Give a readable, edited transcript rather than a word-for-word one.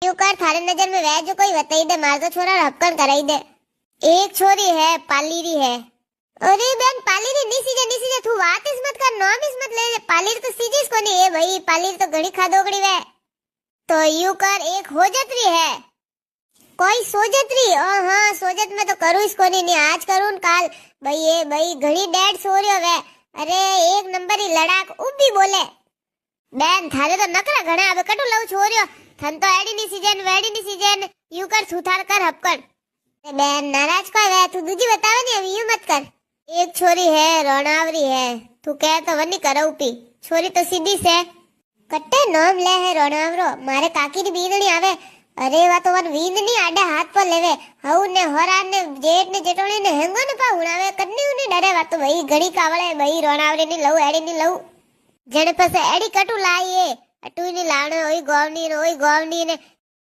You कर थारे नजर में वह जो कोई बताई दे, मार तो छोरा हक्कन कराई दे। एक छोरी है पालीरी है। अरे बेन पालीरी नहीं सीजे तू बात इस मत कर, नाम इस मत ले। पालीर तो सीजीस कोनी है भाई, पालीर तो घणी खादोगड़ी वे। तो यू कर एक होजतरी है, कोई सोजतरी। हाँ सोजत में तो करूँ इसको नहीं, आज करूँ काल। भाई ये भाई घणी डेड सो रही वे। अरे एक नंबर ही लड़ाक उभी बोले। बेन थारे तो नकरा घणा, अब कटू लव छोरियो। थन तो एडी नी सीजन वेडी नी सीजन, यू कर सुथार कर हपकन। बेन नाराज कोई वे, तू दूजी बतावे नहीं, अब यू मत कर। एक छोरी है रोनावरी है, तू कह तो वनी करऊ पी। छोरी तो सीधी से कट्टे नाम ले है रोनावरो, मारे काकी नी बीनणी आवे। अरे वा तो वन वींद नी आडे हाथ पर लेवे। हऊ ने होरान ने जेठ ने जेटोली ने हेंगो ने पा उणावे, कन्नी उनी डरे। वा तो भाई घड़ी कावळे भाई रोनावरी नी लव एडी नी लव जने पसे एडी कटू लाईए। अटू नी लाणे ओई गोवनी ने